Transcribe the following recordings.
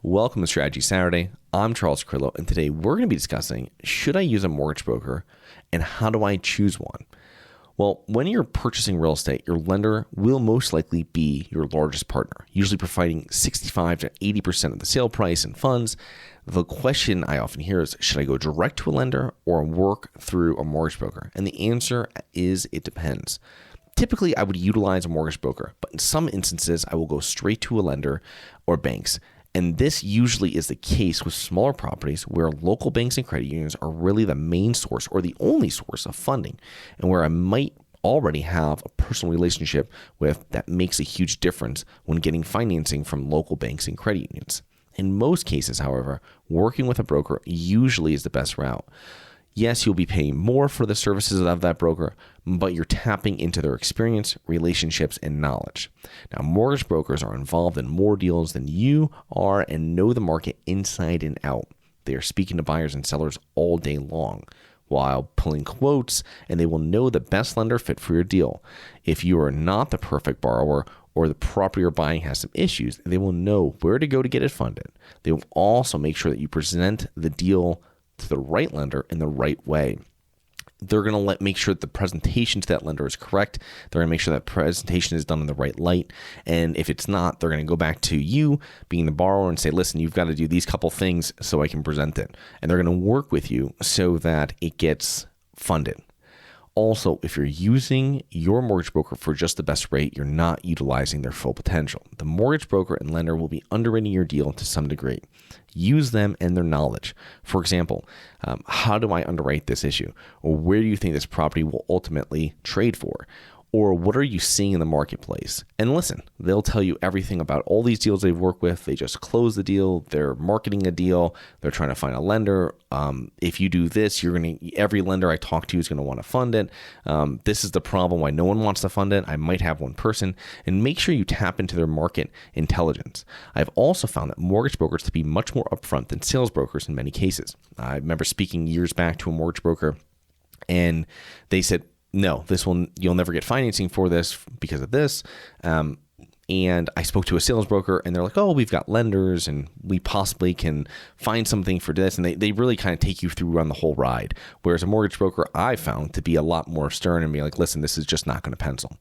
Welcome to Strategy Saturday. I'm Charles Carillo, and today we're going to be discussing, should I use a mortgage broker and how do I choose one? Well, when you're purchasing real estate, your lender will most likely be your largest partner, usually providing 65 to 80% of the sale price and funds. The question I often hear is, should I go direct to a lender or work through a mortgage broker? And the answer is, it depends. Typically, I would utilize a mortgage broker, but in some instances, I will go straight to a lender or banks. And this usually is the case with smaller properties where local banks and credit unions are really the main source or the only source of funding, and where I might already have a personal relationship with that makes a huge difference when getting financing from local banks and credit unions. In most cases, however, working with a broker usually is the best route. Yes, you'll be paying more for the services of that broker, but you're tapping into their experience, relationships, and knowledge. Now, mortgage brokers are involved in more deals than you are and know the market inside and out. They are speaking to buyers and sellers all day long while pulling quotes, and they will know the best lender fit for your deal. If you are not the perfect borrower or the property you're buying has some issues, they will know where to go to get it funded. They will also make sure that you present the deal to the right lender in the right way. They're going to make sure that the presentation to that lender is correct. They're going to make sure that presentation is done in the right light. And if it's not, they're going to go back to you being the borrower and say, listen, you've got to do these couple things so I can present it. And they're going to work with you so that it gets funded. Also, if you're using your mortgage broker for just the best rate, you're not utilizing their full potential. The mortgage broker and lender will be underwriting your deal to some degree. Use them and their knowledge. For example, how do I underwrite this issue? Or where do you think this property will ultimately trade for? Or what are you seeing in the marketplace? And listen, they'll tell you everything about all these deals they've worked with. They just closed the deal. They're marketing a deal. They're trying to find a lender. If you do this, every lender I talk to is going to want to fund it. This is the problem why no one wants to fund it. I might have one person. And make sure you tap into their market intelligence. I've also found that mortgage brokers to be much more upfront than sales brokers in many cases. I remember speaking years back to a mortgage broker, and they said, no, you'll never get financing for this because of this. And I spoke to a sales broker and they're like, oh, we've got lenders and we possibly can find something for this. And they really kind of take you through on the whole ride. Whereas a mortgage broker I found to be a lot more stern and be like, listen, this is just not going to pencil.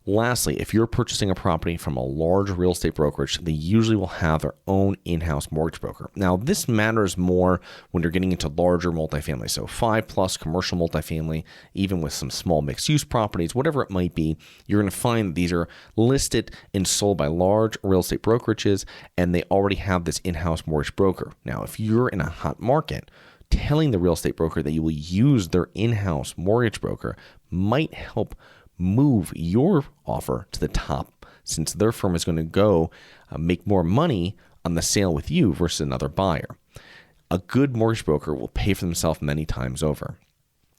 Lastly, if you're purchasing a property from a large real estate brokerage, they usually will have their own in-house mortgage broker. Now, this matters more when you're getting into larger multifamily, so 5+ commercial multifamily, even with some small mixed-use properties, whatever it might be. You're going to find that these are listed and sold by large real estate brokerages, and they already have this in-house mortgage broker. Now, if you're in a hot market, telling the real estate broker that you will use their in-house mortgage broker might help move your offer to the top, since their firm is going to go make more money on the sale with you versus another buyer. A good mortgage broker will pay for themselves many times over.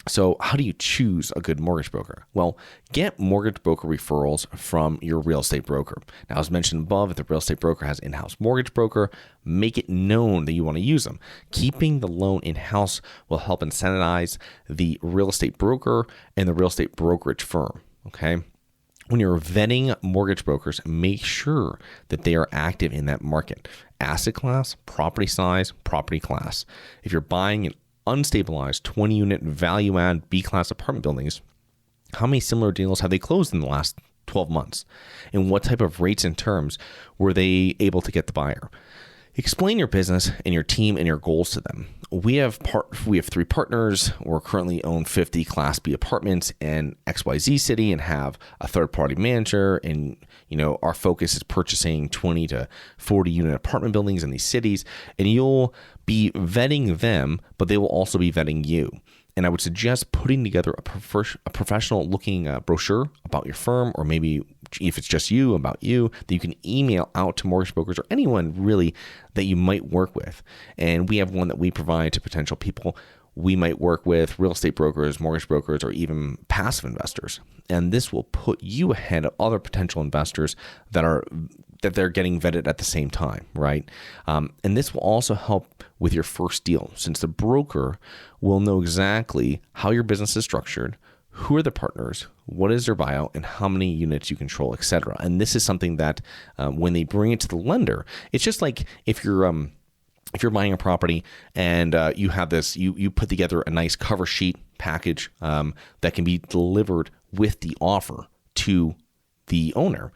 So how do you choose a good mortgage broker? Well, get mortgage broker referrals from your real estate broker. Now, as mentioned above, if the real estate broker has in-house mortgage broker, make it known that you want to use them. Keeping the loan in-house will help incentivize the real estate broker and the real estate brokerage firm, okay? When you're vetting mortgage brokers, make sure that they are active in that market. Asset class, property size, property class. If you're buying an unstabilized 20-unit value-add B-class apartment buildings, how many similar deals have they closed in the last 12 months? And what type of rates and terms were they able to get the buyer? Explain your business and your team and your goals to them. We have 3 partners. We're currently own 50 Class B apartments in XYZ city and have a third-party manager. And our focus is purchasing 20 to 40 unit apartment buildings in these cities. And you'll be vetting them, but they will also be vetting you. And I would suggest putting together a professional looking brochure about your firm, or maybe if it's just you, about you, that you can email out to mortgage brokers or anyone really that you might work with. And we have one that we provide to potential people. We might work with real estate brokers, mortgage brokers, or even passive investors. And this will put you ahead of other potential investors that they're getting vetted at the same time, right? And this will also help with your first deal, since the broker will know exactly how your business is structured, who are the partners, what is their buyout, and how many units you control, etc. And this is something that when they bring it to the lender, it's just like if you're buying a property and you have this, you put together a nice cover sheet package that can be delivered with the offer to the owner.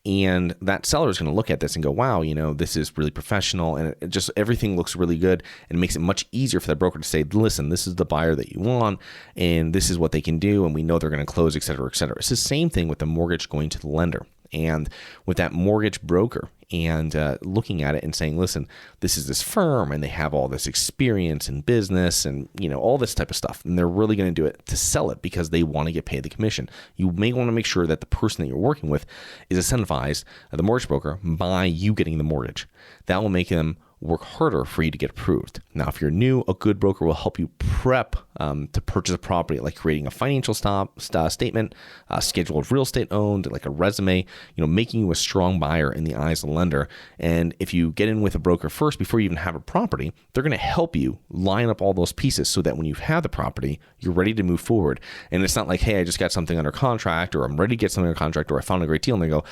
And that seller is going to look at this and go, wow, this is really professional, and it just everything looks really good, and it makes it much easier for the broker to say, listen, this is the buyer that you want, and this is what they can do, and we know they're going to close, et cetera, et cetera. It's the same thing with the mortgage going to the lender. And with that mortgage broker and looking at it and saying, listen, this is this firm and they have all this experience in business and, all this type of stuff. And they're really going to do it to sell it because they want to get paid the commission. You may want to make sure that the person that you're working with is incentivized, the mortgage broker, by you getting the mortgage. That will make them work harder for you to get approved. Now, if you're new, a good broker will help you prep to purchase a property, like creating a financial statement, schedule of real estate owned, like a resume, making you a strong buyer in the eyes of the lender. And if you get in with a broker first, before you even have a property, they're going to help you line up all those pieces so that when you have the property, you're ready to move forward. And it's not like, hey, I just got something under contract, or I'm ready to get something under contract, or I found a great deal, and they go,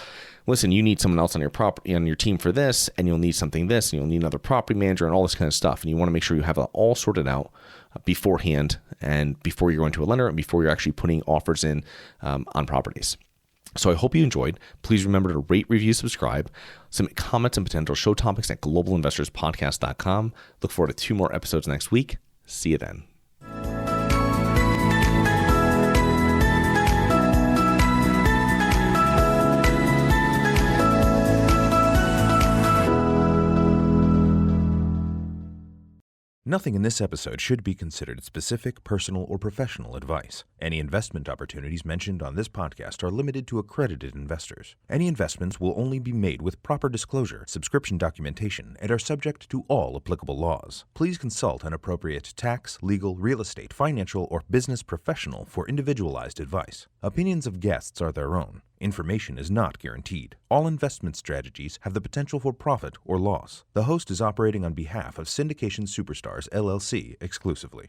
listen, you need someone else on your property, on your team for this, and you'll need something this, and you'll need another property manager and all this kind of stuff. And you want to make sure you have it all sorted out beforehand and before you're going to a lender and before you're actually putting offers in on properties. So I hope you enjoyed. Please remember to rate, review, subscribe, submit comments and potential show topics at globalinvestorspodcast.com. Look forward to 2 more episodes next week. See you then. Nothing in this episode should be considered specific, personal, or professional advice. Any investment opportunities mentioned on this podcast are limited to accredited investors. Any investments will only be made with proper disclosure, subscription documentation, and are subject to all applicable laws. Please consult an appropriate tax, legal, real estate, financial, or business professional for individualized advice. Opinions of guests are their own. Information is not guaranteed. All investment strategies have the potential for profit or loss. The host is operating on behalf of Syndication Superstars, LLC exclusively.